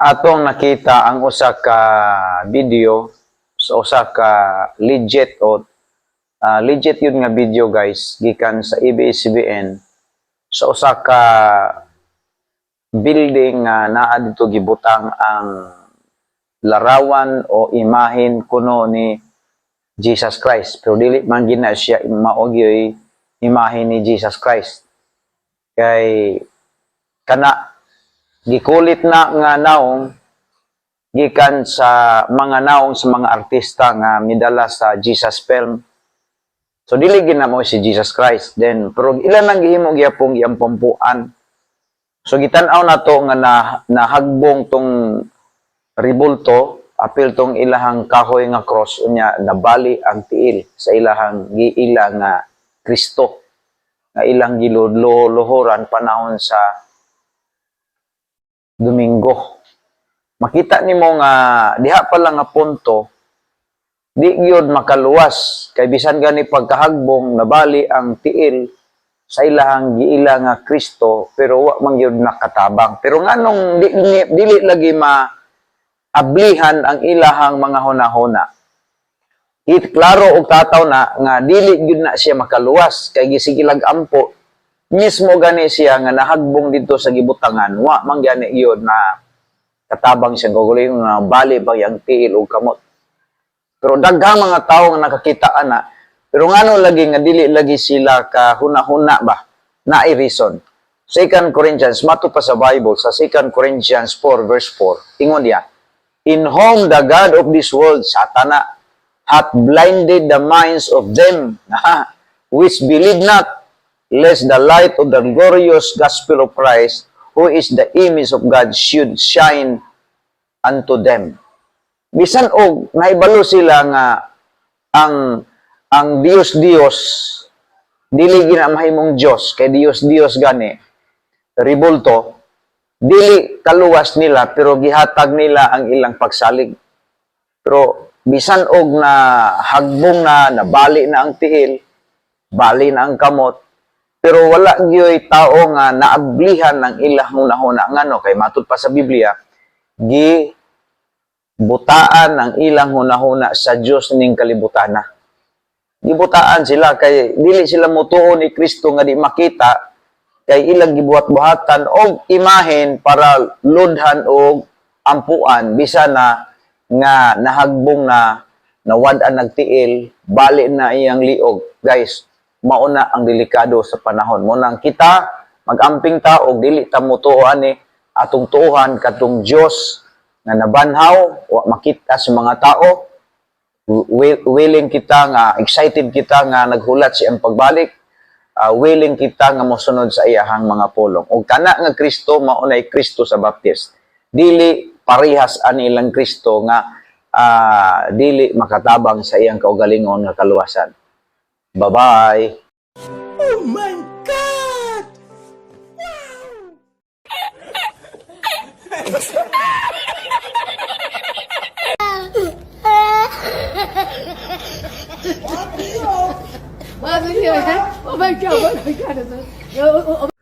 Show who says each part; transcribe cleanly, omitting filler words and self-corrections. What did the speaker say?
Speaker 1: Atong nakita ang usa ka video sa usa ka legit o legit yun nga video guys gikan sa ABS-CBN sa usa ka building nga naa dito gibutang ang larawan o imahen kuno ni Jesus Christ, pero dili man gina siya mao gyud imahe ni Jesus Christ. Kay kana gikulit na nga naong gikan sa mga naong sa mga artista nga midala sa Jesus film. So dili gina mo si Jesus Christ. Then pero ilan ang gihimo gyapong giampampuan. So gitan-aw na to nga nahagbong tong ribulto, apil tong ilahang kahoy nga cross unya nabali ang tiil sa ilahang giila nga Kristo nga ilang giluluhuran panahon sa Domingo. Makita nimo nga diha pa lang nga punto di gyud makaluwas kay bisan gani pagkahagbong nabali ang tiil sa ilahang giila nga Kristo pero wa man gyud nakatabang. Pero nganong dili lagi maablihan ang ilahang mga hunahuna. Klaro og tataw na nga dili gyud na siya makaluwas kay gisigilag ampo mismo gani siya nga nahagbong dito sa gibutangan wa man gani gyud na katabang siya gugulong na bali ba yang tiil og kamot. Pero daghang mga tawo nga nakakita ana pero ngano lagi nga dili lagi sila ka hunahuna ba naay reason. 2 Corinthians mato pa sa Bible sa 2 Corinthians 4 verse 4 ingon diya, in whom the God of this world Satana hath blinded the minds of them which believe not, lest the light of the glorious gospel of Christ, who is the image of God, should shine unto them. Bisan og naibalo sila nga ang Dios dili gina mahimong Dios kay Dios gani ribulto, dili kaluwas nila pero gihatag nila ang ilang pagsalig. Pero bisan og na hagbong na nabali na ang tiil, bali na ang kamot, pero wala gyoy tao nga naablihan ng ilang hunahuna ngano kay matud pa sa Biblia butaan ang ilang hunahuna sa Dios ning kalibutana. Gibutaan sila kay dili sila motuo ni Kristo nga di makita kay ilang gibuhat-buhatan og imahen para ludhan og ampuan bisan na nga nahagbong na nawad-an nagtiil, bali na iyang liog. Guys, mauna ang delikado sa panahon. Munang kita, magamping ta og dili ta motuoan ni atong tuohan katong Dios na nabanhaw, wa makita sa mga tao. Willing kita nga, excited kita nga naghulat siyang pagbalik. Willing kita nga mosunod sa iyahang mga pulong. Og kana nga Kristo maunay Kristo sa Baptist. Dili parihas ani lang Kristo nga dili makatabang sa iyang kaugalingon nga kaluwasan. Bye-bye.
Speaker 2: Oh my God!
Speaker 3: Wow! Oh my God! Oh my God!